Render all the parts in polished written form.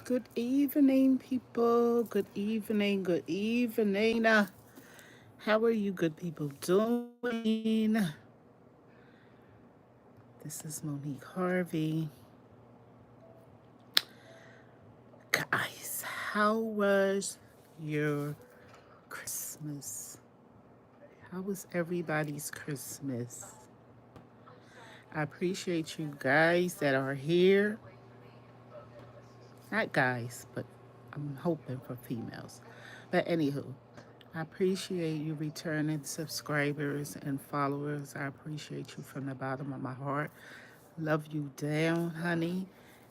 Good evening, people. Good evening. Good evening. How are you, good people, doing? This is Monique Harvey. Guys, how was your Christmas? How was everybody's Christmas? I appreciate you guys that are here. Not guys, but I'm hoping for females. But anywho, I appreciate you returning subscribers and followers. I appreciate you from the bottom of my heart. Love you down, honey.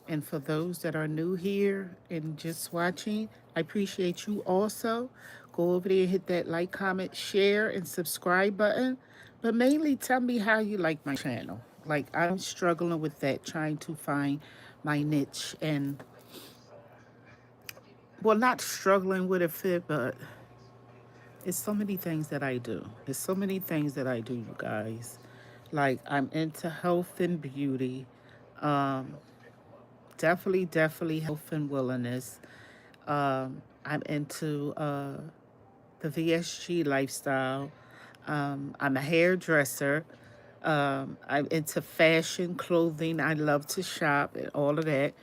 And for those that are new here and just watching, I appreciate you also. Go over there and hit that like, comment, share, and subscribe button. But mainly tell me how you like my channel. Like, I'm struggling with that, trying to find my niche. And, well, not struggling with a fit, but it's so many things that I do. It's so many things that I do, you guys. Like, I'm into health and beauty. Um, definitely health and wellness. I'm into the VSG lifestyle. I'm a hairdresser. I'm into fashion, clothing. I love to shop and all of that.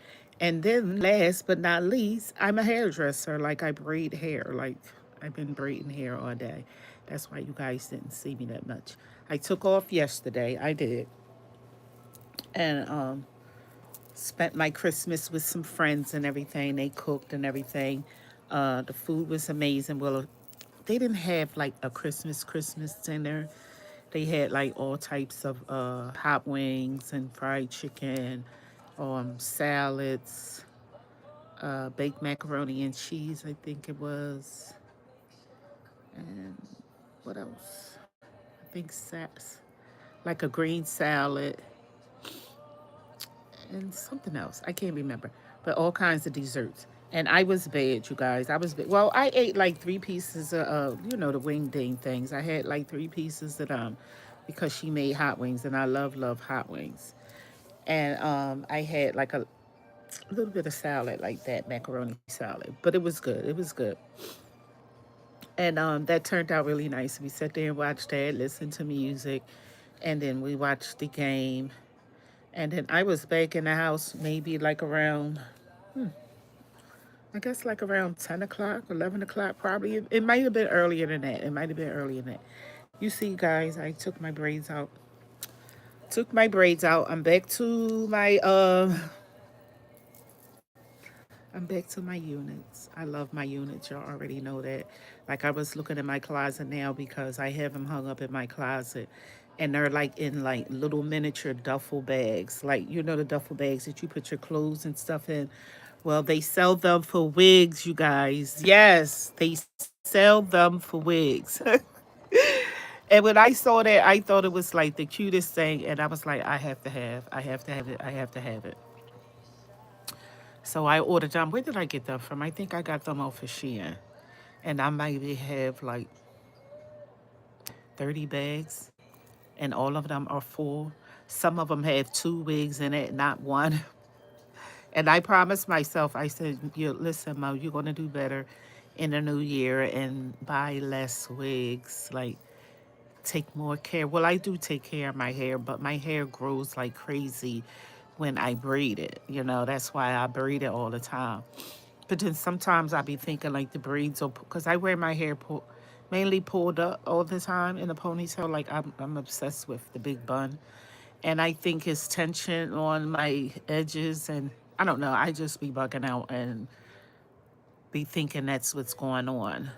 And then last but not least, I'm a hairdresser. Like I braid hair. Like I've been braiding hair all day. That's why you guys didn't see me that much. I took off yesterday. I did. And spent my Christmas with some friends and everything. They cooked and everything. The food was amazing. Well, they didn't have like a Christmas dinner. They had like all types of hot wings and fried chicken, salads, baked macaroni and cheese, I think it was. And what else? I think like a green salad and something else. I can't remember, but all kinds of desserts. And I was bad, you guys. I was bad. Well, I ate like 3 pieces of, the wing ding things. I had like 3 pieces of because she made hot wings, and I love hot wings. And I had like a little bit of salad like that, macaroni salad, but it was good. It was good. And that turned out really nice. We sat there and watched that, listened to music, and then we watched the game. And then I was back in the house maybe like around, I guess like around 10 o'clock, 11 o'clock, probably. It might have been earlier than that. It might have been earlier than that. You see, guys, I took my braids out. Took my braids out. I'm back to my units. I love my units. Y'all already know that. Like I was looking in my closet now because I have them hung up in my closet. And they're like in like little miniature duffel bags. Like, the duffel bags that you put your clothes and stuff in. Well, they sell them for wigs, you guys. Yes, they sell them for wigs. And when I saw that, I thought it was like the cutest thing. And I was like, I have to have it. I have to have it. So I ordered them. Where did I get them from? I think I got them off of Shein. And I maybe have like 30 bags, and all of them are full. Some of them have 2 wigs in it, not one. And I promised myself, I said, listen, Mo, you're going to do better in the new year and buy less wigs. Like, take more care. Well, I do take care of my hair, but my hair grows like crazy when I braid it. That's why I braid it all the time. But then sometimes I be thinking like the braids are, because I wear my hair mainly pulled up all the time in a ponytail. Like I'm obsessed with the big bun. And I think it's tension on my edges. And I don't know, I just be bugging out and be thinking that's what's going on.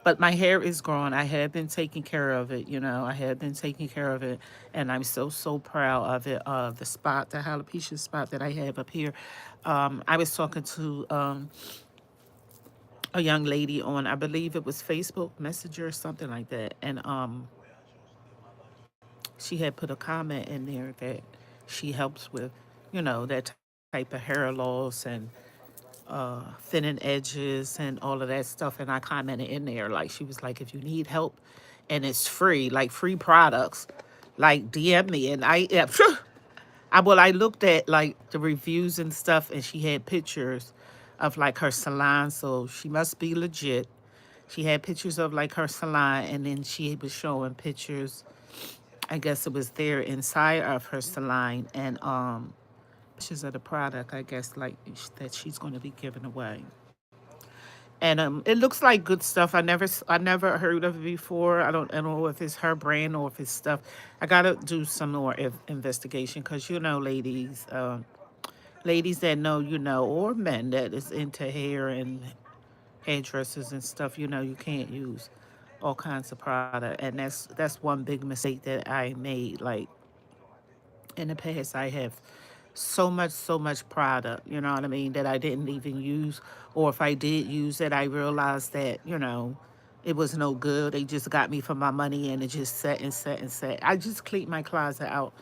But my hair is growing. I have been taking care of it, I have been taking care of it. And I'm so proud of it. The alopecia spot that I have up here. I was talking to a young lady on, I believe it was Facebook Messenger or something like that. And she had put a comment in there that she helps with, that type of hair loss and thinning edges and all of that stuff. And I commented in there, like, she was like, if you need help and it's free, like free products, like DM me. And I looked at like the reviews and stuff, and she had pictures of like her salon, so she must be legit. She had pictures of like her salon, and then she was showing pictures. I guess it was there inside of her salon, and pictures of the product. I guess like that she's going to be giving away. And it looks like good stuff. I never heard of it before. I don't know if it's her brand or if it's stuff. I gotta do some more investigation because you know, ladies that know, you know, or men that is into hair and hairdressers and stuff, you know, you can't use all kinds of product, and that's one big mistake that I made. Like in the past, I have so much product, you know what I mean, that I didn't even use, or if I did use it, I realized that it was no good. They just got me for my money, and it just sat and sat and sat. I just cleaned my closet out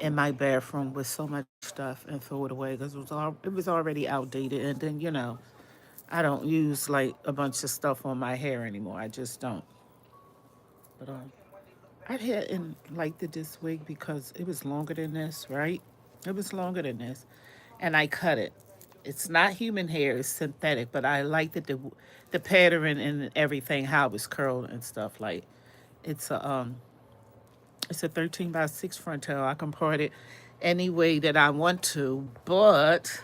in my bathroom with so much stuff and threw it away because it was already outdated. And then I don't use like a bunch of stuff on my hair anymore. I just don't. But I hadn't liked it this wig because it was longer than this, right? It was longer than this, and I cut it. It's not human hair; it's synthetic. But I liked it, the pattern and everything, how it was curled and stuff. Like it's a um, it's a 13 by 6 frontal. I can part it any way that I want to, but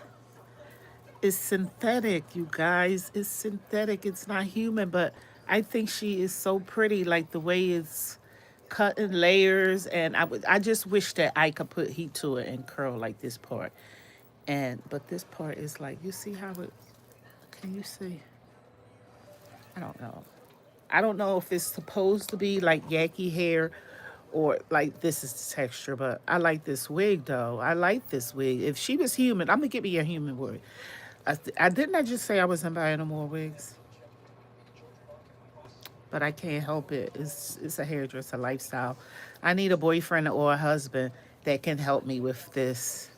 it's synthetic, you guys. It's synthetic. It's not human, but I think she is so pretty, like the way it's cut in layers. And I just wish that I could put heat to it and curl like this part. And but this part is like, you see how it? Can you see? I don't know. I don't know if it's supposed to be like yaki hair or like this is the texture, but I like this wig though. I like this wig. If she was human, I'm gonna get me a human wig. I didn't I just say I wasn't buying no more wigs, but I can't help it. It's a hairdresser lifestyle. I need a boyfriend or a husband that can help me with this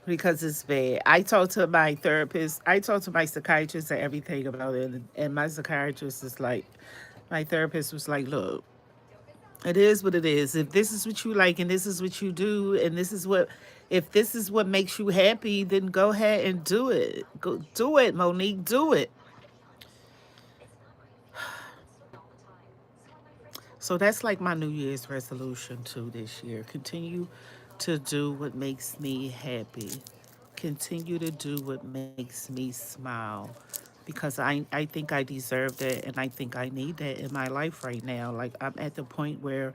because it's bad. I talked to my therapist. I talked to my psychiatrist and everything about it, and my psychiatrist is like, my therapist was like, look, it is what it is. If this is what you like and this is what you do and if this is what makes you happy, then go ahead and do it. Go do it, Monique. Do it. So that's like my New Year's resolution too this year. Continue to do what makes me happy. Continue to do what makes me smile. Because I think I deserve that and I think I need that in my life right now. Like I'm at the point where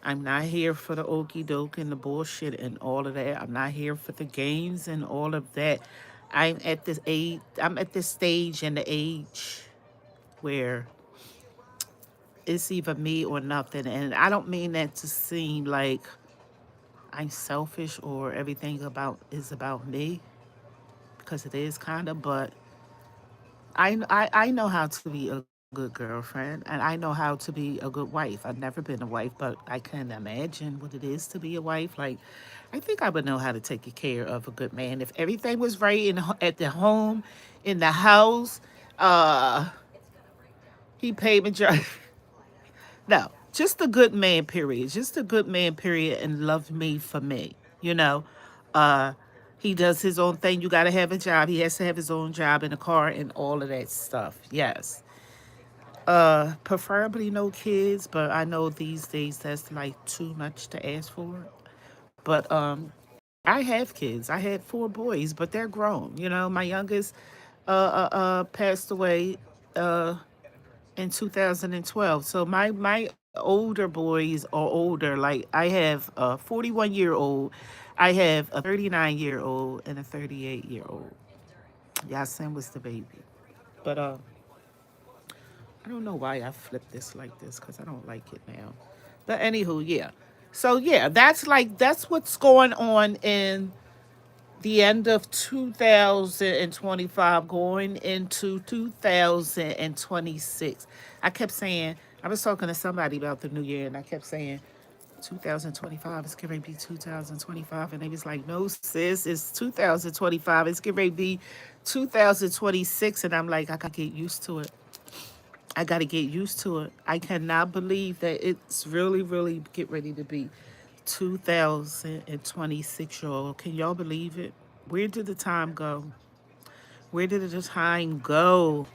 I'm not here for the okey doke and the bullshit and all of that. I'm not here for the games and all of that. I'm at this stage in the age where it's either me or nothing. And I don't mean that to seem like I'm selfish or everything about is about me, because it is kind of, but I know how to be a good girlfriend and I know how to be a good wife. I've never been a wife, but I can imagine what it is to be a wife. Like, I think I would know how to take care of a good man if everything was right at the home, in the house. Uh, he paid me. No, just a good man, period. Just a good man, period, and love me for me. You know, uh, he does his own thing. You got to have a job. He has to have his own job and a car and all of that stuff. Yes. Preferably no kids, but I know these days that's like too much to ask for. But I have kids. I had 4 boys, but they're grown. You know, my youngest passed away uh in 2012. So my older boys are older. Like I have a 41-year-old, I have a 39-year-old, and a 38-year-old. Yasin was the baby. But I don't know why I flipped this like this because I don't like it now. But anywho, yeah. So yeah, that's what's going on in the end of 2025 going into 2026. I kept saying, I was talking to somebody about the new year and I kept saying 2025 is getting ready to be 2025, and they was like, no sis, it's 2025, it's getting ready to be 2026. And I'm like, I gotta get used to it. I gotta get used to it. I cannot believe that it's really get ready to be 2026, y'all. Can y'all believe it? Where did the time go? Where did the time go?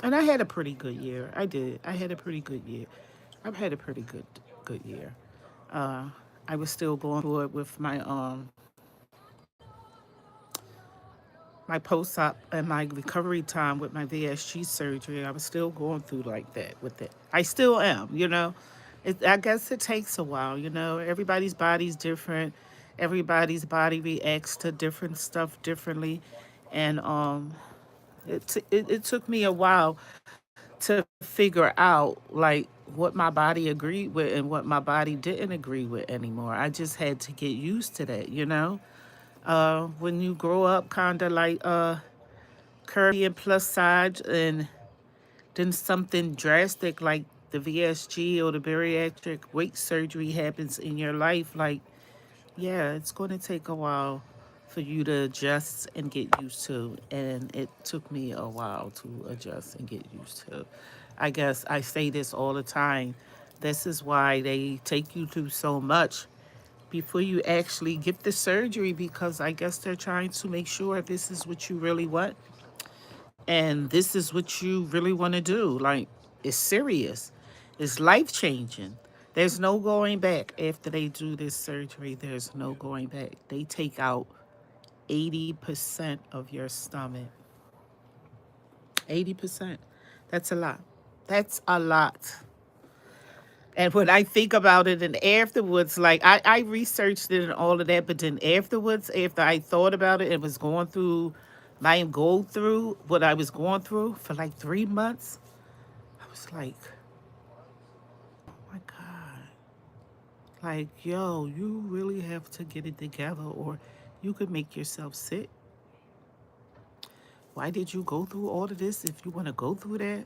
And I had a pretty good year. I did. I had a pretty good year. I've had a pretty good year. Uh, I was still going through it with my post op and my recovery time with my VSG surgery. I was still going through like that with it. I still am, you know. I guess it takes a while, you know. Everybody's body's different. Everybody's body reacts to different stuff differently, and it took me a while to figure out like what my body agreed with and what my body didn't agree with anymore. I just had to get used to that, you know. When you grow up, kind of like curvy and plus size, and then something drastic like the VSG or the bariatric weight surgery happens in your life, like, yeah, it's going to take a while for you to adjust and get used to. And it took me a while to adjust and get used to. I guess I say this all the time. This is why they take you through so much before you actually get the surgery, because I guess they're trying to make sure this is what you really want and this is what you really want to do. Like, it's serious, it's life changing. There's no going back after they do this surgery. There's no going back. They take out 80% of your stomach. 80%. That's a lot. That's a lot. And when I think about it and afterwards, like I researched it and all of that, but then afterwards, after I thought about it and was going through go through what I was going through for like 3 months, I was like, oh my God. Like, yo, you really have to get it together or you could make yourself sick. Why did you go through all of this if you want to go through that?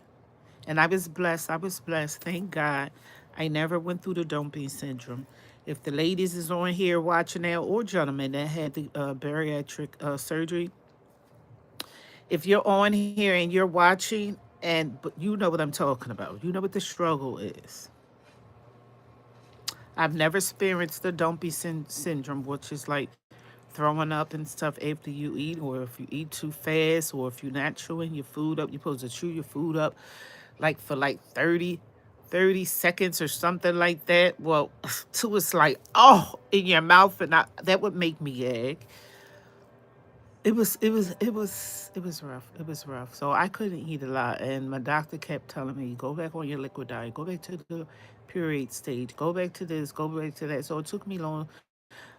And I was blessed. I was blessed. Thank God. I never went through the dumping syndrome. If the ladies is on here watching that, or gentlemen that had the bariatric surgery, if you're on here and you're watching, and but you know what I'm talking about. You know what the struggle is. I've never experienced the dumpy syndrome, which is like throwing up and stuff after you eat, or if you eat too fast, or if you're not chewing your food up. You're supposed to chew your food up like for like 30 seconds or something like that. Well, to it's like, oh, in your mouth, and that would make me gag. It was rough. It was rough. So I couldn't eat a lot, and my doctor kept telling me, go back on your liquid diet, go back to the period stage, go back to this, go back to that. So it took me long.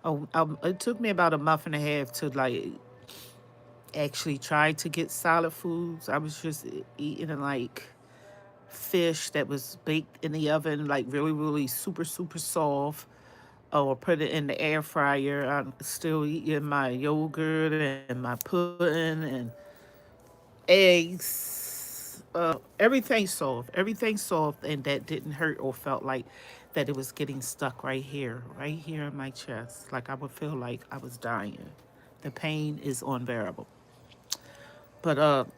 It took me about a month and a half to like actually try to get solid foods. I was just eating like fish that was baked in the oven, like really, really super, super soft, or put it in the air fryer. I'm still eating my yogurt and my pudding and eggs. Everything soft, and that didn't hurt or felt like that it was getting stuck right here in my chest. Like I would feel like I was dying. The pain is unbearable. But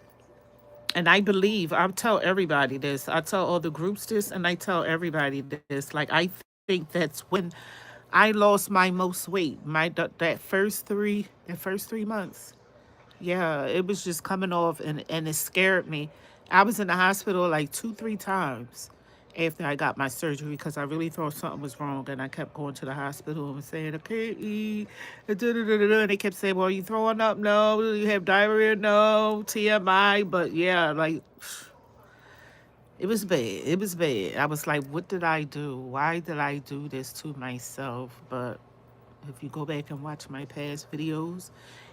and I believe I tell everybody this. I tell all the groups this, and I tell everybody this. Like I think that's when I lost my most weight. That first 3 months. Yeah, it was just coming off, and it scared me. I was in the hospital like 2, 3 times after I got my surgery because I really thought something was wrong, and I kept going to the hospital and saying I can't eat, and and they kept saying, "Well, you throwing up? No. You have diarrhea? No. TMI." But yeah, like it was bad. It was bad. I was like, "What did I do? Why did I do this to myself?" But if you go back and watch my past videos,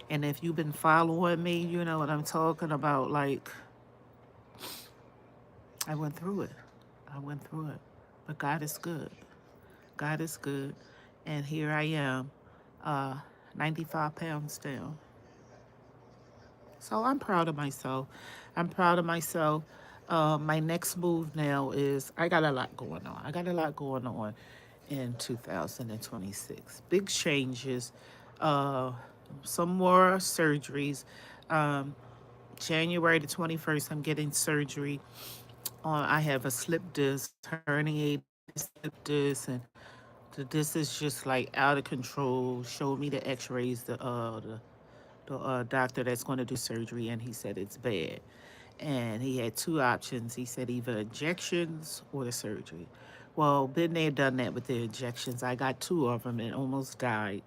and if you've been following me, you know what I'm talking about. Like, I went through it. I went through it. But God is good. God is good. And here I am, uh, 95 pounds down. So I'm proud of myself. I'm proud of myself. My next move now is I got a lot going on. I got a lot going on in 2026. Big changes, uh, some more surgeries. Um, January the 21st, I'm getting surgery on. I have a slip disc herniated slip this and this is just like out of control. Showed me the X-rays, the doctor that's going to do surgery, and he said it's bad. And he had two options. He said either injections or the surgery. Well, been there, done that with the injections. I got two of them and almost died.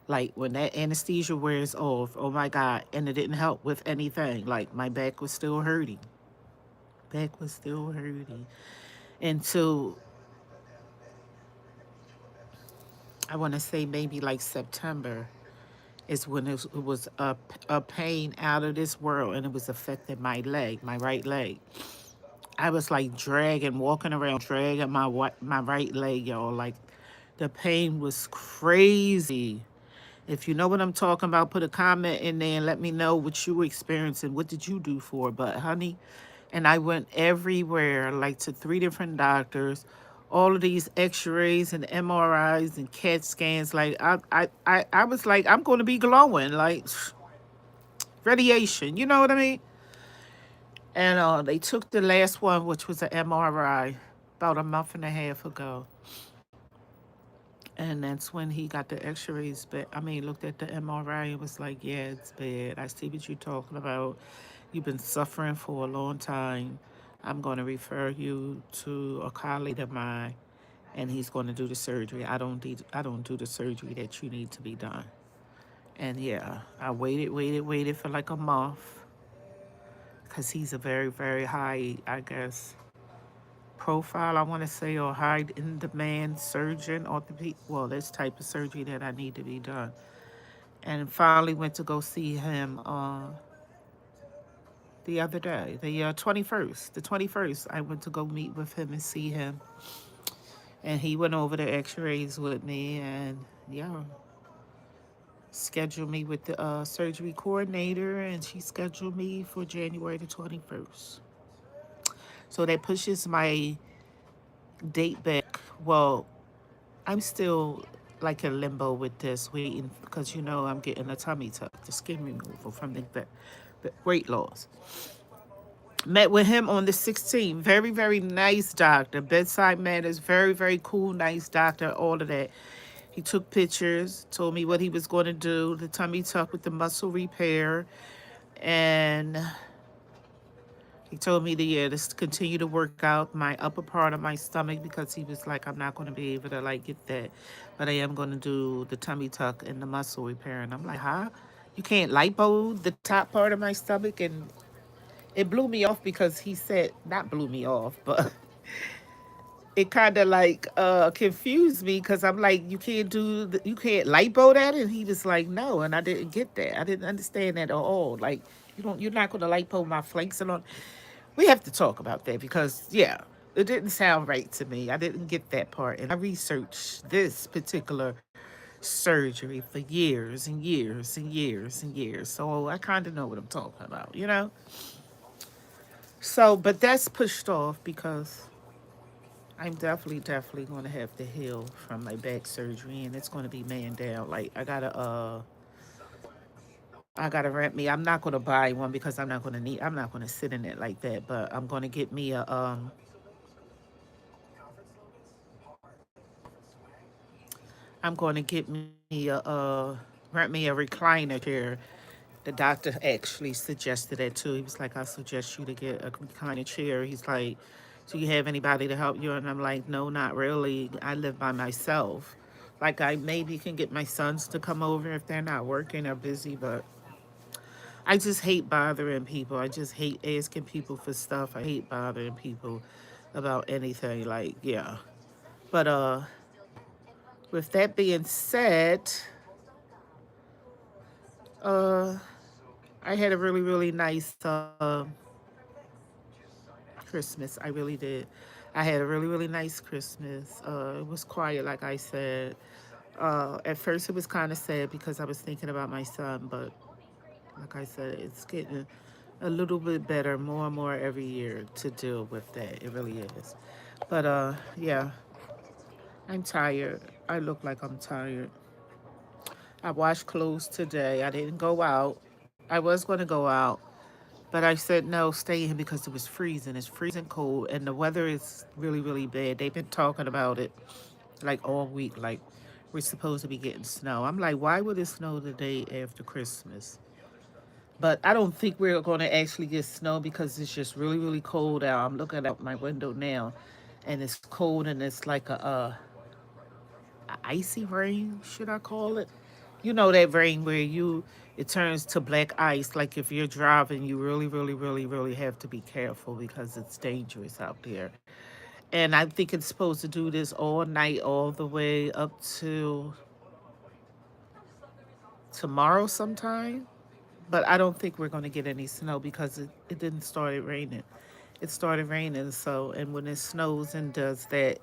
Like when that anesthesia wears off, oh my God, and it didn't help with anything. Like my back was still hurting. Back was still hurting. And so I want to say maybe like September is when it was a pain out of this world and it was affecting my leg, my right leg. I was like dragging, walking around, dragging my right leg, y'all. Like the pain was crazy. If you know what I'm talking about, put a comment in there and let me know what you were experiencing. What did you do for it? But honey, and I went everywhere, like to three different doctors, all of these X-rays and MRIs and CAT scans. Like I was like, I'm going to be glowing, like radiation. You know what I mean? And they took the last one, which was an MRI, about a month and a half ago. And that's when he got the X-rays. But I mean, looked at the MRI and was like, "Yeah, it's bad. I see what you're talking about. You've been suffering for a long time. I'm going to refer you to a colleague of mine, and he's going to do the surgery. I don't do the surgery that you need to be done." And yeah, I waited for like a month because he's a very, very high, I guess, profile, I want to say, or high in demand surgeon, orthopedic. Well, this type of surgery that I need to be done. And finally went to go see him the other day, the 21st. The 21st, I went to go meet with him and see him. And he went over the x rays with me and, yeah, scheduled me with the surgery coordinator. And she scheduled me for January the 21st. So that pushes my date back. Well, I'm still like in limbo with this, waiting because I'm getting a tummy tuck, the skin removal from the weight loss. Met with him on the 16th. Very, very nice doctor. Bedside manners, very, very cool, nice doctor, all of that. He took pictures, told me what he was going to do, the tummy tuck with the muscle repair. And he told me to, yeah, to continue to work out my upper part of my stomach because he was like, I'm not going to be able to like get that, but I am going to do the tummy tuck and the muscle repair. And I'm like, huh? You can't lipo the top part of my stomach? And it blew me off because he said, not blew me off, but it kind of like confused me because I'm like, you can't lipo that, and he was like, no, and I didn't get that. I didn't understand that at all. Like, you're not gonna lipo my flanks and all. We have to talk about that because yeah, it didn't sound right to me. I didn't get that part, and I researched this particular surgery for years and years and years and years, so I kind of know what I'm talking about. So, but that's pushed off because I'm definitely going to have to heal from my back surgery, and it's going to be man down. Like I gotta rent me. I'm not going to buy one because I'm not going to sit in it like that. But I'm going to get me I'm going to get me rent me a recliner chair. The doctor actually suggested that too. He was like, I suggest you to get a recliner chair. He's like, do you have anybody to help you? And I'm like, no, not really. I live by myself. Like, I maybe can get my sons to come over if they're not working or busy, but I just hate bothering people. I just hate asking people for stuff. I hate bothering people about anything. Like, yeah. But with that being said, uh, I had a really, really nice Christmas. I really did. I had a really, really nice Christmas. It was quiet, like I said. At first, it was kind of sad because I was thinking about my son, but like I said, it's getting a little bit better more and more every year to deal with that. It really is. But yeah, I'm tired. I look like I'm tired. I washed clothes today. I didn't go out. I was going to go out, But I said no, stay in because it was freezing. It's freezing cold, and the weather is really, really bad. They've been talking about it like all week. Like we're supposed to be getting snow. I'm like, why would it snow the day after Christmas? But I don't think we're going to actually get snow because it's just really, really cold out. I'm looking out my window now, and it's cold, and it's like a icy rain, should I call it? You know that rain where you it turns to black ice. Like if you're driving, you really, really, really, really have to be careful because it's dangerous out there. And I think it's supposed to do this all night, all the way up to tomorrow sometime. But I don't think we're going to get any snow because it didn't start raining. It started raining, so and when it snows and does that,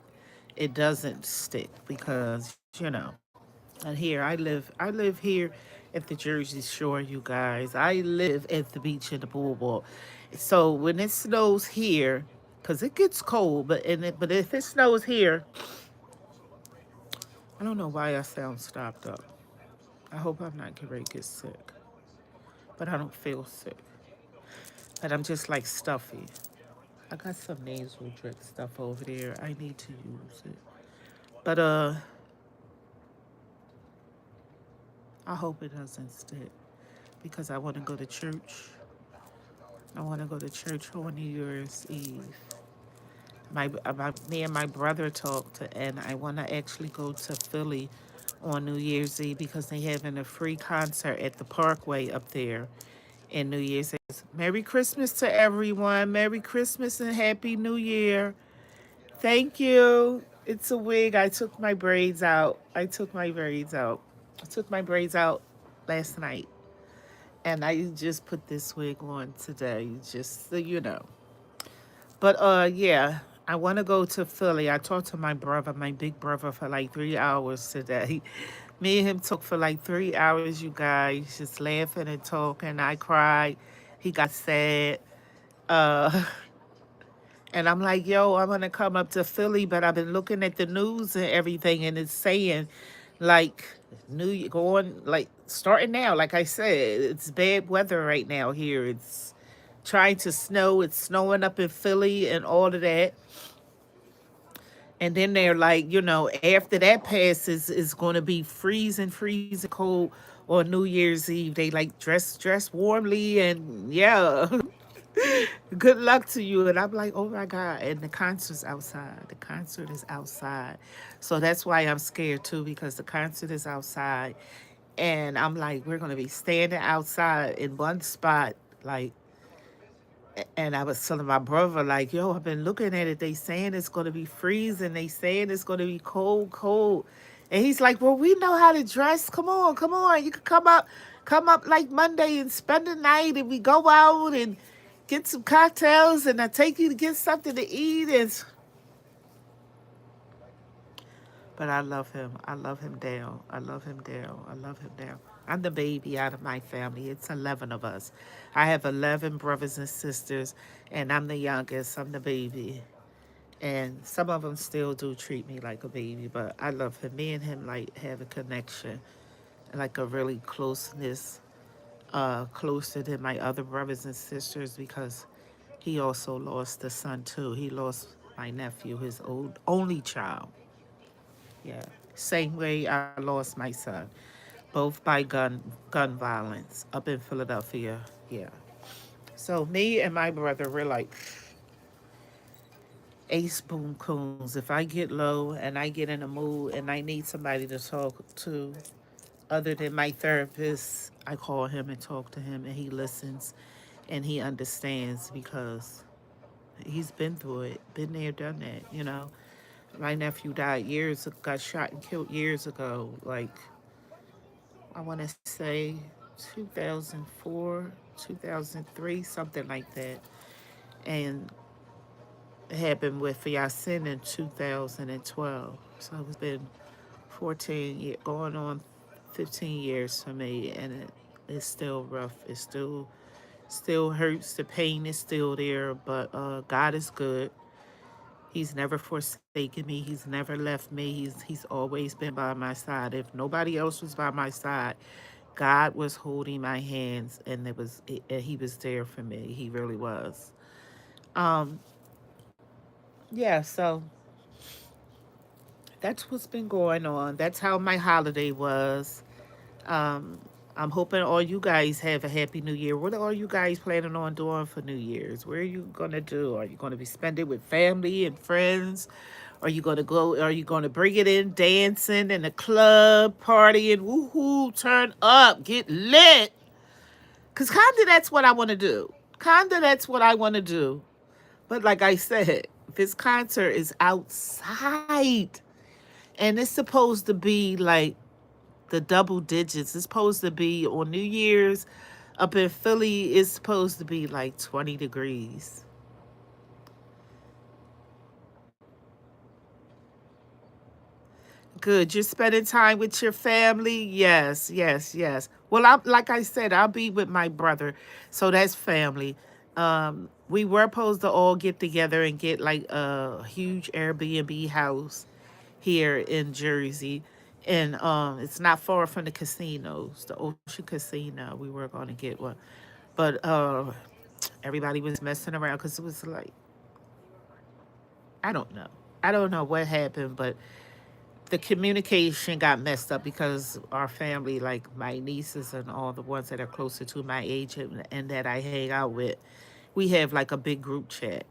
it doesn't stick because And here I live here at the Jersey Shore, you guys. I live at the beach in the boardwalk. So when it snows here, because it gets cold, but if it snows here, I don't know why I sound stopped up. I hope I'm not getting ready to get sick, but I don't feel sick. But I'm just like stuffy. I got some nasal drip stuff over there. I need to use it. But I hope it doesn't stick because I want to go to church. I want to go to church on New Year's Eve. Me and my brother talked, and I want to actually go to Philly on New Year's Eve because they having a free concert at the Parkway up there in New Year's Eve. Merry Christmas to everyone. Merry Christmas and Happy New Year. Thank you. It's a wig. I took my braids out. I took my braids out. I took my braids out last night. And I just put this wig on today, just so you know. But yeah, I want to go to Philly. I talked to my brother, my big brother, for like 3 hours today. Me and him talked for like 3 hours, you guys, just laughing and talking. I cried. He got sad. Uh, and I'm like, yo, I'm gonna come up to Philly, but I've been looking at the news and everything, and it's saying, like, going like starting now. Like I said, it's bad weather right now here. It's trying to snow. It's snowing up in Philly and all of that. And then they're like, after that passes, it's going to be freezing, freezing cold on New Year's Eve. They like dress warmly, and yeah, good luck to you. And I'm like, oh my God. And the concert's outside. The concert is outside. So that's why I'm scared too, because the concert is outside. And I'm like, we're going to be standing outside in one spot, like, and I was telling my brother, like, yo, I've been looking at it. They saying it's going to be freezing. They saying it's going to be cold, cold. And he's like, well, we know how to dress. Come on, come on. You can come up like Monday and spend the night. And we go out and get some cocktails. And I take you to get something to eat. But I love him. I love him down. I love him down. I love him down. I'm the baby out of my family. It's 11 of us. I have 11 brothers and sisters, and I'm the youngest. I'm the baby. And some of them still do treat me like a baby, but I love him. Me and him, like, have a connection, like a really closeness, closer than my other brothers and sisters because he also lost a son, too. He lost my nephew, his only child. Yeah. Same way I lost my son, both by gun violence up in Philadelphia. Yeah. So me and my brother, we're like ace boom coons. If I get low and I get in a mood and I need somebody to talk to other than my therapist, I call him and talk to him and he listens and he understands because he's been through it, been there, done that. My nephew died got shot and killed years ago. Like, I want to say 2004, 2003, something like that. And it happened with Yasin in 2012. So it's been 14 years, going on 15 years for me. And it's still rough. It's still hurts. The pain is still there. But God is good. He's never forsaken me. He's never left me. He's always been by my side. If nobody else was by my side, God was holding my hands, and he was there for me. He really was. Um, yeah, so that's what's been going on. That's how my holiday was. Um, I'm hoping all you guys have a happy new year. What are you guys planning on doing for New Year's? Where are you gonna do? Are you gonna be spending with family and friends? Are you gonna go? Are you gonna bring it in dancing in the club, partying, woohoo, turn up, get lit? Cause kinda that's what I want to do. Kinda that's what I want to do. But like I said, this concert is outside, and it's supposed to be like the double digits. It's supposed to be on New Year's up in Philly. It's supposed to be like 20 degrees. Good. You're spending time with your family? Yes, yes, yes. Well, I like I said, I'll be with my brother. So that's family. We were supposed to all get together and get like a huge Airbnb house here in Jersey. And it's not far from the casinos, the Ocean Casino. We were going to get one. But everybody was messing around because it was like, I don't know. I don't know what happened, but the communication got messed up because our family, like my nieces and all the ones that are closer to my age and that I hang out with, we have like a big group chat.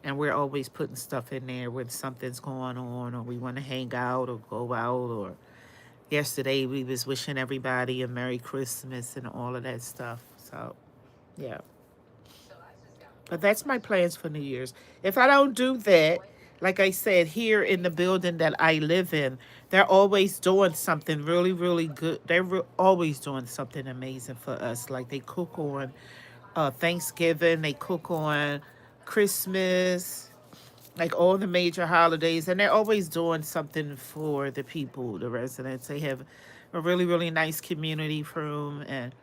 And we're always putting stuff in there when something's going on or we want to hang out or go out. Or yesterday we was wishing everybody a Merry Christmas and all of that stuff. So yeah. But that's my plans for New Year's. If I don't do that, like I said, here in the building that I live in, they're always doing something really, really good. Always doing something amazing for us. Like they cook on Thanksgiving, they cook on Christmas, like all the major holidays, and they're always doing something for the people, the residents. They have a really, really nice community room, and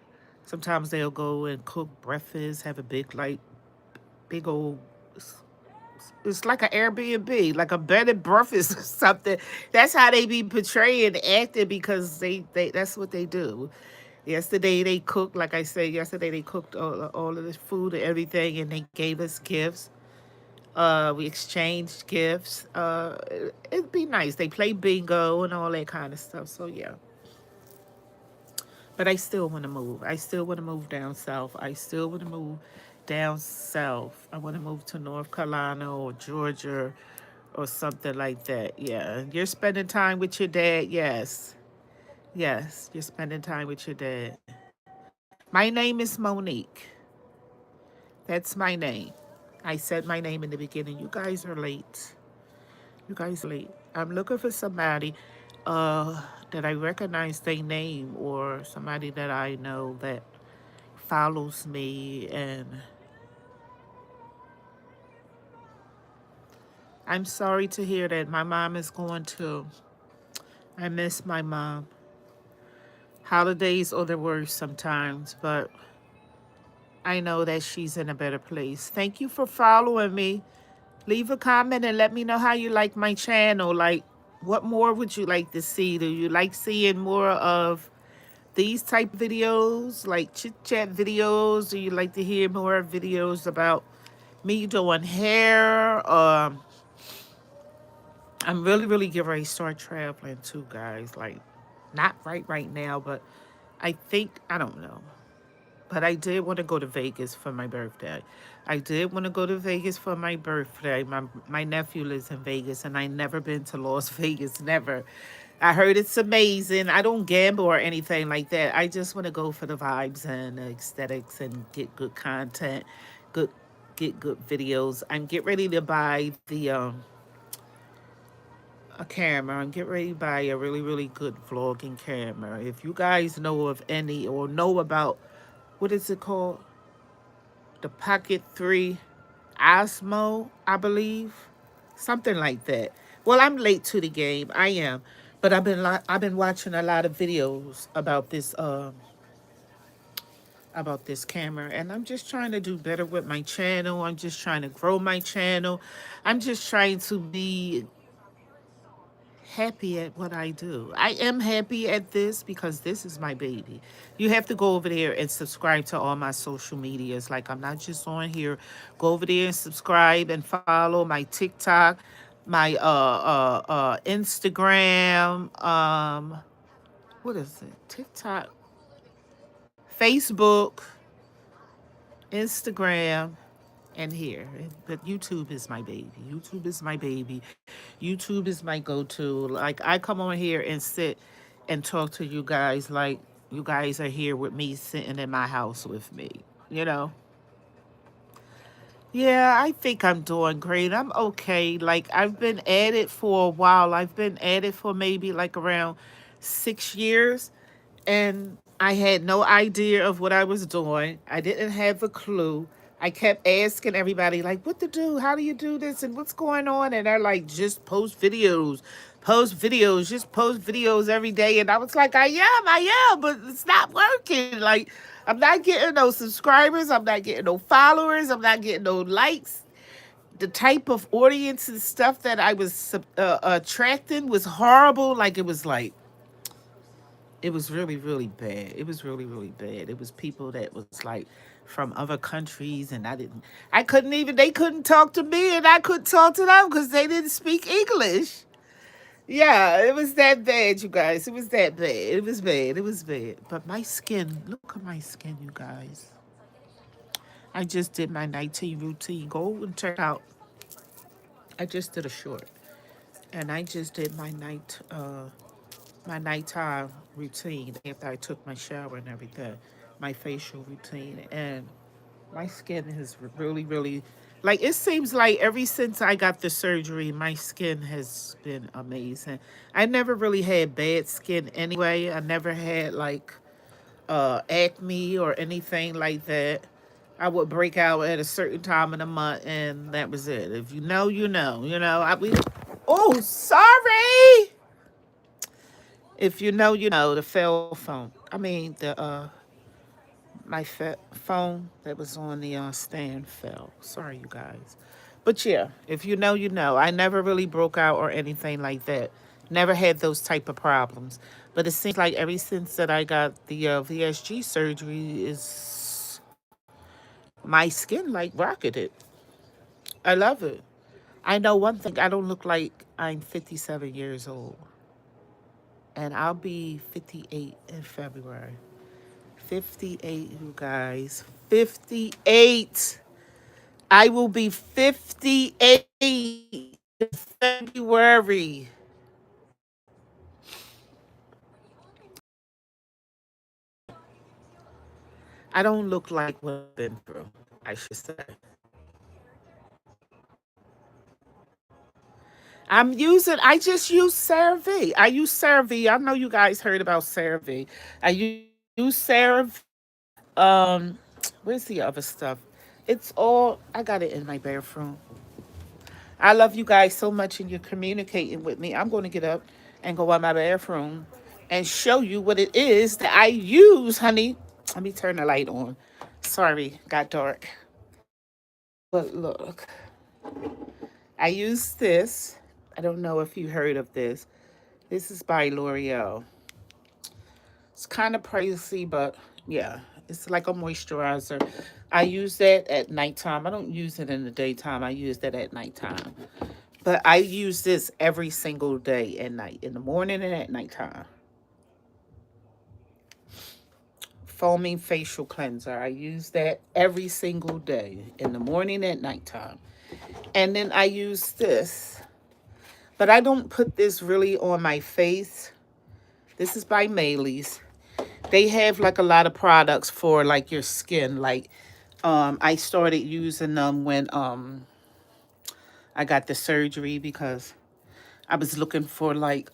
sometimes they'll go and cook breakfast, have a big old, it's like an Airbnb, like a bed and breakfast or something. That's how they be portraying, acting, because they that's what they do. Yesterday they cooked, like I said, yesterday they cooked all of this food and everything, and they gave us gifts. We exchanged gifts. It'd be nice. They play bingo and all that kind of stuff. So yeah, but I still want to move. I still want to move down south. I still want to move down south. I want to move to North Carolina or Georgia or something like that. Yeah. You're spending time with your dad? Yes. Yes. You're spending time with your dad. My name is Monique. That's my name. I said my name in the beginning. You guys are late. You guys are late. I'm looking for somebody that I recognize their name or somebody that I know that follows me, and I'm sorry to hear that my mom is going to. I miss my mom. Holidays are the worst sometimes, but I know that she's in a better place. Thank you for following me. Leave a comment and let me know how you like my channel. Like, what more would you like to see? Do you like seeing more of these type videos, like chit chat videos? Do you like to hear more videos about me doing hair? I'm really, really getting ready to start traveling too, guys. Like, not right now, but I think, I don't know. But I did want to go to Vegas for my birthday. I did want to go to Vegas for my birthday. My nephew lives in Vegas, and I never been to Las Vegas, never. I heard it's amazing. I don't gamble or anything like that. I just want to go for the vibes and the aesthetics and get good content, good get good videos. I'm get ready to buy the a camera. I'm getting ready to buy a really, really good vlogging camera. If you guys know of any or know about, what is it called? The Pocket 3 Osmo, I believe. Something like that. Well, I'm late to the game. I am. But I've been watching a lot of videos about this camera, and I'm just trying to do better with my channel. I'm just trying to grow my channel. I'm just trying to be happy at what I do. I am happy at this because this is my baby. You have to go over there and subscribe to all my social medias. Like, I'm not just on here. Go over there and subscribe and follow my TikTok, my Instagram, what is it? TikTok, Facebook, Instagram, and here. But YouTube is my baby. YouTube is my baby. YouTube is my go-to. Like, I come on here and sit and talk to you guys like you guys are here with me sitting in my house with me. You know? Yeah, I think I'm doing great. I'm okay. Like, I've been at it for a while. I've been at it for maybe like around 6 years. And I had no idea of what I was doing. I didn't have a clue. I kept asking everybody, like, what to do? How do you do this? And what's going on? And they're like, just post videos, just post videos every day. And I was like, I am, but it's not working. Like, I'm not getting no subscribers. I'm not getting no followers. I'm not getting no likes. The type of audience and stuff that I was attracting was horrible. Like, it was really, really bad. It was really, really bad. It was people that was like from other countries, and I couldn't even, they couldn't talk to me, and I couldn't talk to them because they didn't speak English. Yeah, it was that bad, you guys. It was that bad. It was bad. It was bad. But my skin, look at my skin, you guys. I just did my nighttime routine. Go and check out. I just did a short, and I just did my nighttime routine after I took my shower and everything, my facial routine, and my skin is really, really, like, it seems like ever since I got the surgery, my skin has been amazing. I never really had bad skin anyway. I never had like acne or anything like that. I would break out at a certain time of the month, and that was it. If you know, you know. You know, oh, sorry. If you know, you know, the cell phone. I mean, the my phone that was on the stand fell. Sorry, you guys. But yeah, if you know, you know. I never really broke out or anything like that. Never had those type of problems. But it seems like ever since that I got the VSG surgery, is my skin like rocketed. I love it. I know one thing. I don't look like I'm 57 years old, and I'll be 58 in February. 58, you guys. 58. I will be 58 in February. I don't look like what I've been through, I should say. I just use CeraVe. I use CeraVe. I know you guys heard about CeraVe. I use CeraVe. Where's the other stuff? It's all, I got it in my bathroom. I love you guys so much, and you're communicating with me. I'm going to get up and go in my bathroom and show you what it is that I use, honey. Let me turn the light on. Sorry, got dark. But look, I use this. I don't know if you heard of this. This is by L'Oreal. It's kind of pricey, but yeah, it's like a moisturizer. I use that at nighttime. I don't use it in the daytime. I use that at nighttime. But I use this every single day and night, in the morning and at nighttime. Foaming facial cleanser. I use that every single day, in the morning and at nighttime. And then I use this. But I don't put this really on my face. This is by Mayleys. They have like a lot of products for like your skin. Like, I started using them when I got the surgery, because I was looking for like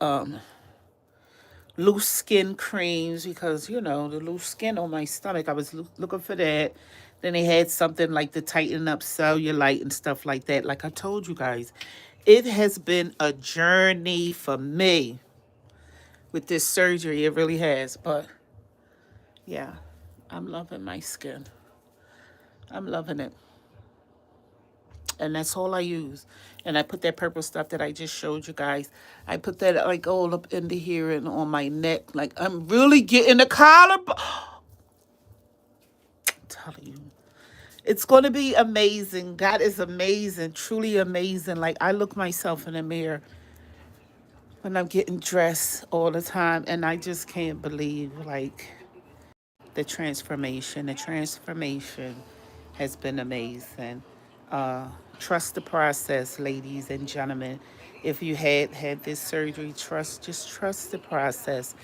loose skin creams, because you know the loose skin on my stomach. I was looking for that. Then they had something like to tighten up cellulite and stuff like that. Like I told you guys, it has been a journey for me with this surgery. It really has. But yeah, I'm loving my skin. I'm loving it. and that's all I use. And I put that purple stuff that I just showed you guys. I put that like all up into here and on my neck. Like I'm really getting the collar. I'm telling you. It's going to be amazing. God is amazing, truly amazing. Like I look myself in the mirror when I'm getting dressed all the time, and I just can't believe like the transformation. The transformation has been amazing. Uh, Trust the process, ladies and gentlemen. If you had this surgery, just trust the process,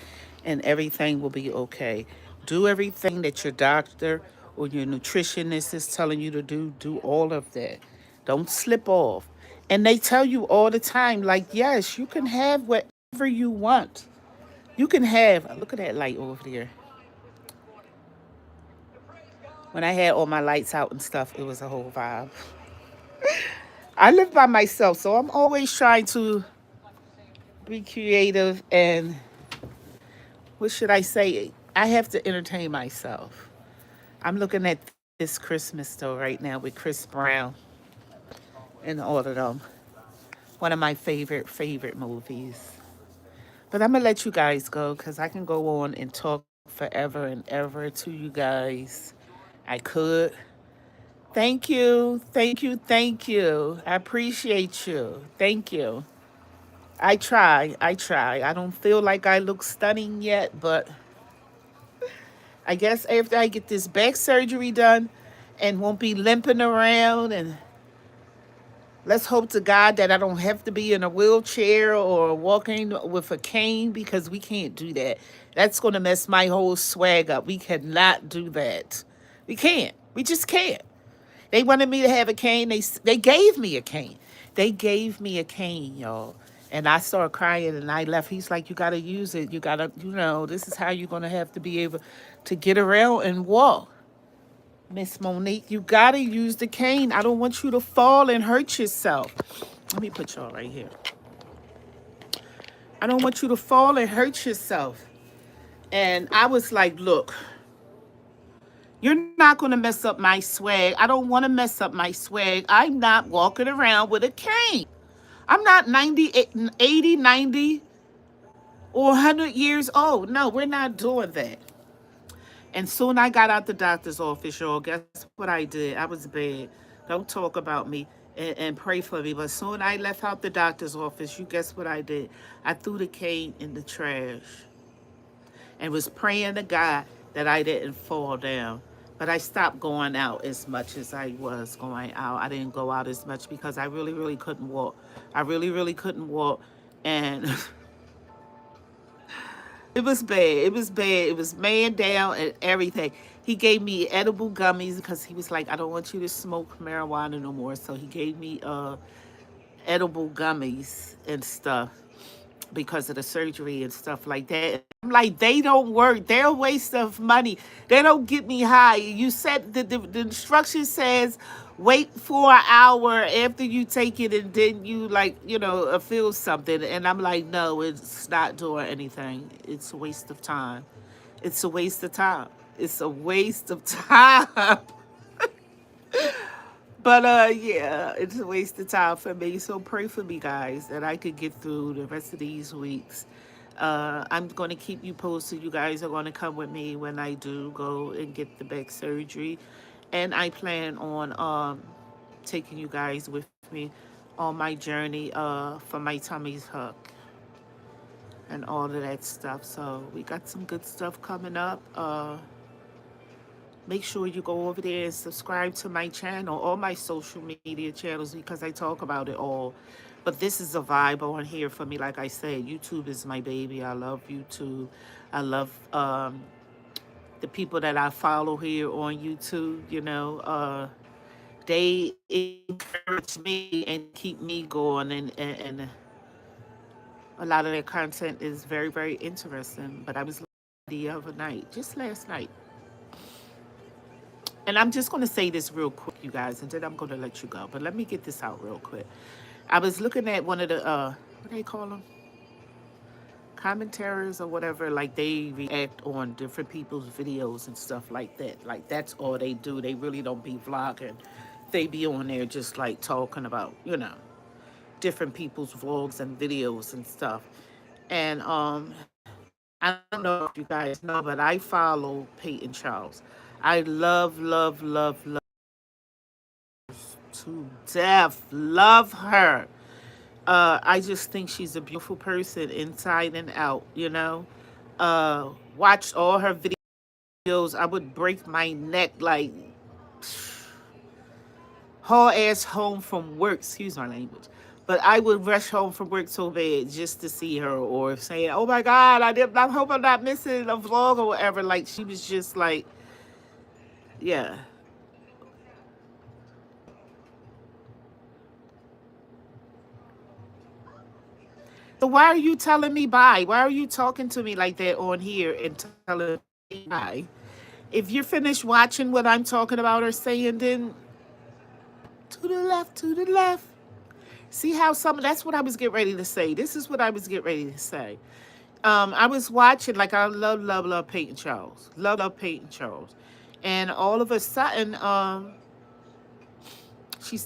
and everything will be okay. Do everything that your doctor or your nutritionist is telling you to do. Do all of that. Don't slip off. And they tell you all the time, like, yes, you can have whatever you want. You can have, look at that light over there. When I had all my lights out and stuff, it was a whole vibe. I live by myself, so I'm always trying to be creative and, what should I say? I have to entertain myself. I'm looking at this Christmas though right now with Chris Brown and all of them. One of my favorite movies. But I'm gonna let you guys go because I can go on and talk forever and ever to you guys. I could. Thank you. I appreciate you. Thank you. I try. I don't feel like I look stunning yet, but I guess after I get this back surgery done and won't be limping around, and let's hope to God that I don't have to be in a wheelchair or walking with a cane because we can't do that. That's going to mess my whole swag up. We cannot do that. We can't. We just can't. They wanted me to have a cane. They gave me a cane. They gave me a cane, y'all. And I started crying and I left. He's like, you got to use it. You got to, this is how you're going to have to be able to get around and walk. Miss Monique, you got to use the cane. I don't want you to fall and hurt yourself. Let me put y'all right here. I don't want you to fall and hurt yourself. And I was like, look, you're not going to mess up my swag. I don't want to mess up my swag. I'm not walking around with a cane. I'm not 90, 80, 90, or 100 years old. No, we're not doing that. And soon I got out the doctor's office, y'all. Guess what I did? I was bad. Don't talk about me and pray for me. But soon I left out the doctor's office. You guess what I did? I threw the cane in the trash and was praying to God that I didn't fall down. But I stopped going out as much as I was going out. I didn't go out as much because I really couldn't walk. I really couldn't walk. And it was bad. It was bad. It was man down and everything. He gave me edible gummies because he was like, I don't want you to smoke marijuana no more. So he gave me edible gummies and stuff because of the surgery and stuff like that. I'm like, they don't work. They're a waste of money. They don't get me high. You said the instruction says wait for an hour after you take it and then you like, feel something. And I'm like, no, it's not doing anything. It's a waste of time. It's a waste of time. It's a waste of time. But yeah, it's a waste of time for me. So pray for me, guys, that I could get through the rest of these weeks. I'm going to keep you posted. You guys are going to come with me when I do go and get the back surgery. And I plan on taking you guys with me on my journey for my tummy's hook and all of that stuff. So we got some good stuff coming up. Make sure you go over there and subscribe to my channel, all my social media channels, because I talk about it all. But this is a vibe on here for me. Like I said, YouTube is my baby. I love YouTube. I love the people that I follow here on YouTube. They encourage me and keep me going. And a lot of their content is very interesting. But I was the other night, just last night. And I'm just going to say this real quick, you guys, and then I'm going to let you go. But let me get this out real quick. I was looking at one of the, what do they call them? Commentaries or whatever. Like, they react on different people's videos and stuff like that. Like, that's all they do. They really don't be vlogging. they be on there just like talking about, different people's vlogs and videos and stuff. And I don't know if you guys know, but I follow Peyton Charles. I love, love, love, love to death. Love her. I just think she's a beautiful person inside and out, Watched all her videos. I would break my neck like haul ass home from work, excuse my language. But I would rush home from work so bad just to see her or saying, oh my God, I hope I'm not missing a vlog or whatever. Like she was just like, yeah. So why are you telling me bye? Why are you talking to me like that on here and telling me bye? If you're finished watching what I'm talking about or saying, then to the left, to the left. See how that's what I was getting ready to say. This is what I was getting ready to say. I was watching, like I love, love, love Peyton Charles. Love, love Peyton Charles. And all of a sudden, she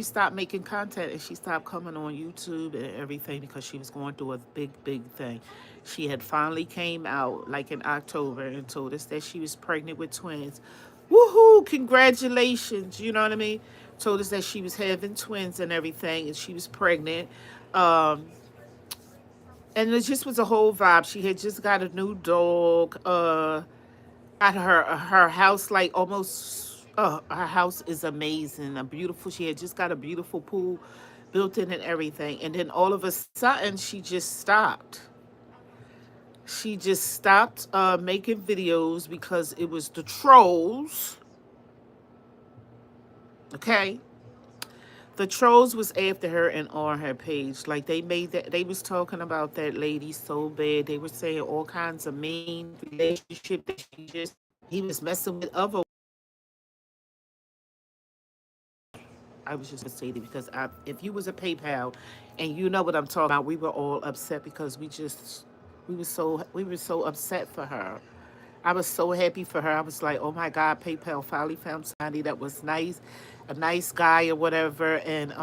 stopped making content and she stopped coming on YouTube and everything because she was going through a big, big thing. She had finally came out like in October and told us that she was pregnant with twins. Woohoo! Congratulations! You know what I mean? Told us that she was having twins and everything, and she was pregnant. Um, and it just was a whole vibe. She had just got a new dog. Got her house like almost. Her house is amazing. A beautiful. She had just got a beautiful pool built in and everything. And then all of a sudden, she just stopped. She just stopped making videos because it was the trolls. Okay, the trolls was after her and on her page. Like they made that they was talking about that lady so bad. They were saying all kinds of mean relationship that she just he was messing with other. I was just gonna say that because if you was a PayPal, and you know what I'm talking about, we were all upset because we were so upset for her. I was so happy for her. I was like, oh my God, PayPal finally found somebody that was nice, a nice guy or whatever, and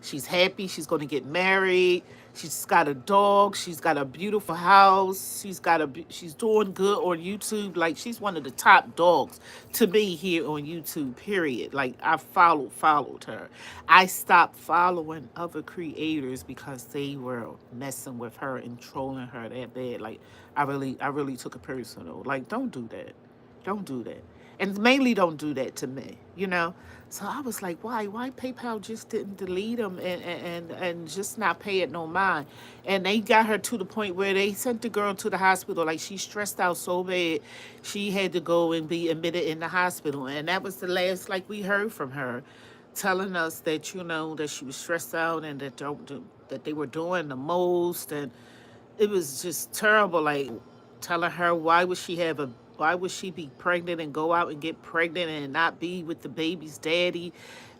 she's happy. She's going to get married. She's got a dog. She's got a beautiful house. She's doing good on YouTube. Like she's one of the top dogs to me here on YouTube. Period. Like I followed her. I stopped following other creators because they were messing with her and trolling her that bad. Like I really took it personal. Like don't do that. Don't do that. And mainly don't do that to me, So I was like, why PayPal just didn't delete them and just not pay it no mind. And they got her to the point where they sent the girl to the hospital. Like she stressed out so bad, she had to go and be admitted in the hospital. And that was the last like we heard from her, telling us that that she was stressed out and that they were doing the most and it was just terrible. Like telling her why would she be pregnant and go out and get pregnant and not be with the baby's daddy?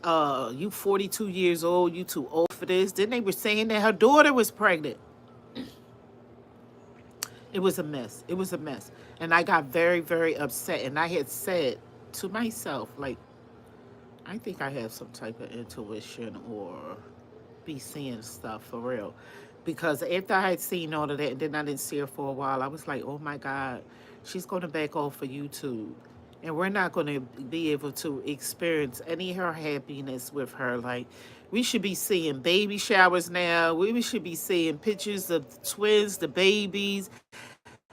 You 42 years old, you too old for this. Then they were saying that her daughter was pregnant. It was a mess. It was a mess. And I got very, very upset. And I had said to myself, like, I think I have some type of intuition or be seeing stuff for real. Because after I had seen all of that and then I didn't see her for a while, I was like, oh my God, she's going to back off of YouTube. And we're not going to be able to experience any of her happiness with her. Like, we should be seeing baby showers now. We should be seeing pictures of the twins, the babies,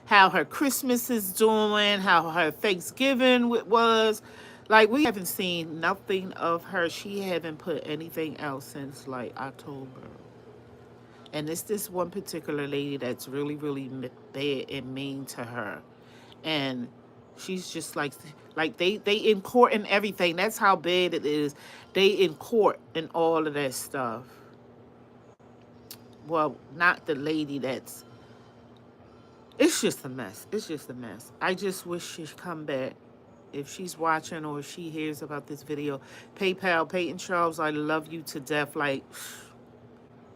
how her Christmas is doing, how her Thanksgiving was. Like, we haven't seen nothing of her. She haven't put anything else since, like, October. And it's this one particular lady that's really, really bad and mean to her. And she's just like they in court and everything. That's how bad it is. They in court and all of that stuff. Well, not the lady that's. It's just a mess. It's just a mess. I just wish she'd come back. If she's watching or if she hears about this video, PayPal, Peyton Charles, I love you to death. Like,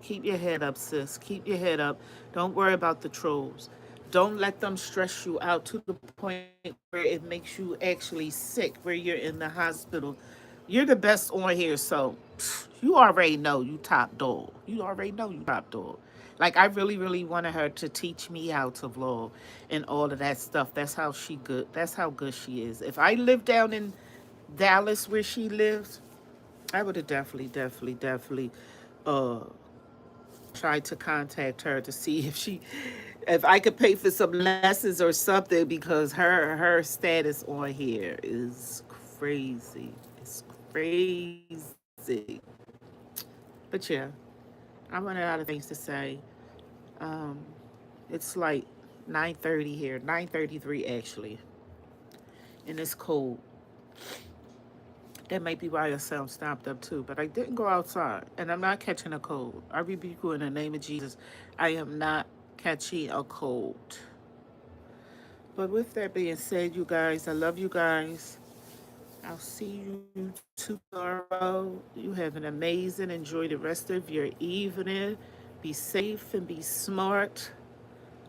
keep your head up, sis. Keep your head up. Don't worry about the trolls. Don't let them stress you out to the point where it makes you actually sick, where you're in the hospital. You're the best on here, so you already know you top dog. You already know you top dog. Like I really, really wanted her to teach me how to vlog and all of that stuff. That's how she good. That's how good she is. If I lived down in Dallas where she lives, I would have definitely uh tried to contact her to see if I could pay for some lessons or something, because her status on here is crazy. It's crazy. But yeah, I'm running out of things to say. Um, it's like 9:30 here, 9:33 actually, and it's cold. That might be why I sound stopped up too. But I didn't go outside, and I'm not catching a cold. I rebuke you in the name of Jesus. I am not catching a cold. But with that being said, you guys, I love you guys. I'll see you tomorrow. You have an amazing, enjoy the rest of your evening. Be safe and be smart.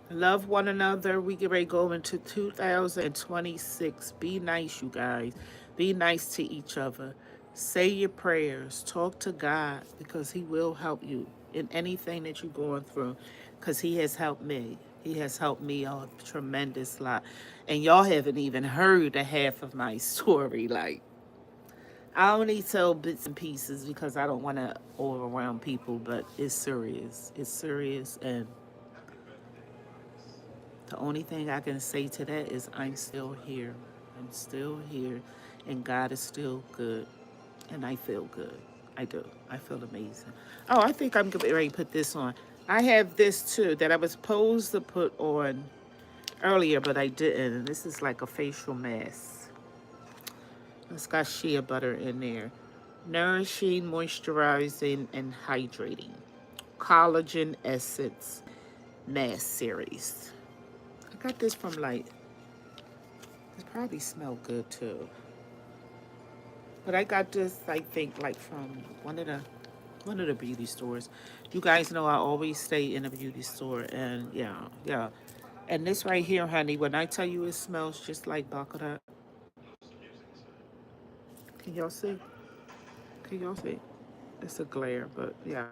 Love one another. We get ready to go into 2026. Be nice, you guys. Be nice to each other. Say your prayers. Talk to God, because He will help you in anything that you're going through, because He has helped me. He has helped me a tremendous lot. And y'all haven't even heard the half of my story. Like, I only tell bits and pieces because I don't want to overwhelm people, but it's serious. It's serious, and the only thing I can say to that is I'm still here. I'm still here, and God is still good, and I feel good. I do. I feel amazing. Oh, I think I'm getting ready to put this on. I have this too that I was supposed to put on earlier, but I didn't. And this is like a facial mask. It's got shea butter in there. Nourishing, moisturizing, and hydrating. Collagen Essence Mask Series. I got this from like, it probably smell good too. But I got this, I think, like from one of the beauty stores. You guys know I always stay in a beauty store, and yeah, yeah. And this right here, honey, when I tell you it smells just like baccarat, can y'all see? Can y'all see? It's a glare, but yeah.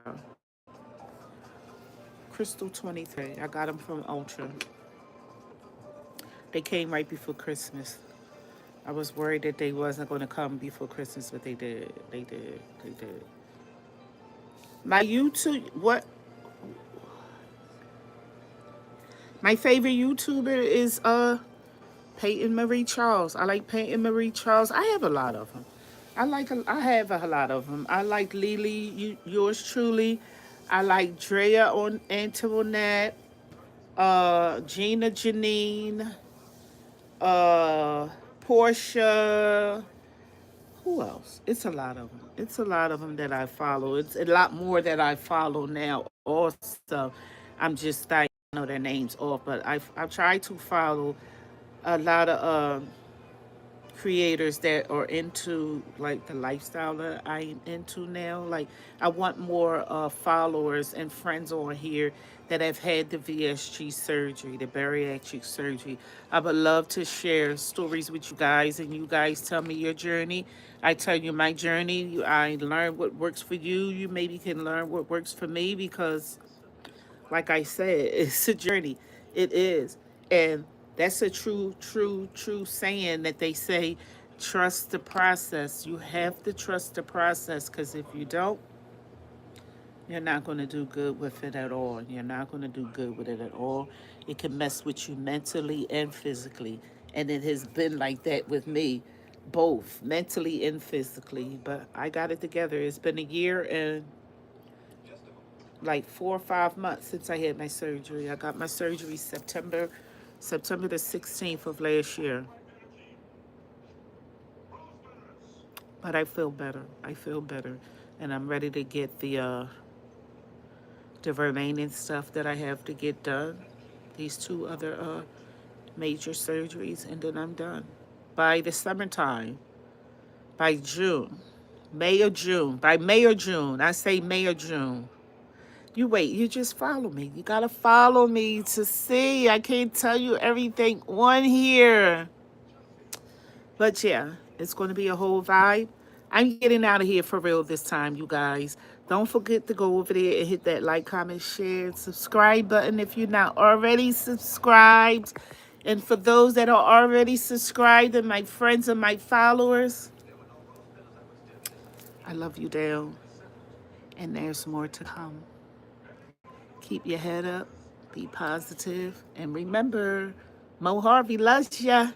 Crystal 23. I got them from Ultra. They came right before Christmas. I was worried that they wasn't going to come before Christmas, but they did. They did. They did. My YouTube, what? My favorite YouTuber is Peyton Marie Charles. I like Peyton Marie Charles. I have a lot of them. I have a lot of them. I like Lily, yours truly. I like Drea on Antoinette, Gina Janine, uh, Portia. Who else? It's a lot of them. It's a lot of them that I follow. It's a lot more that I follow now. Also, I'm just starting to know their names off, but I try to follow a lot of creators that are into like the lifestyle that I'm into now. Like I want more followers and friends on here that have had the VSG surgery, the bariatric surgery. I would love to share stories with you guys, and you guys tell me your journey. I tell you my journey. I learn what works for you. You maybe can learn what works for me, because like I said, it's a journey. It is. And that's a true saying that they say, trust the process. You have to trust the process, because if you don't, you're not going to do good with it at all. You're not going to do good with it at all. It can mess with you mentally and physically. And it has been like that with me, both mentally and physically. But I got it together. It's been a year and like 4 or 5 months since I had my surgery. I got my surgery September the 16th of last year. But I feel better. I feel better. And I'm ready to get the remaining stuff that I have to get done. These two other major surgeries, and then I'm done. By the summertime, by June, May or June, by May or June, I say May or June, You wait, you just follow me. You gotta follow me to see. I can't tell you everything on here. But yeah, it's going to be a whole vibe. I'm getting out of here for real this time, you guys. Don't forget to go over there and hit that like, comment, share, and subscribe button if you're not already subscribed. And for those that are already subscribed and my friends and my followers, I love you down. And there's more to come. Keep your head up, be positive, and remember, Mo Harvey loves ya.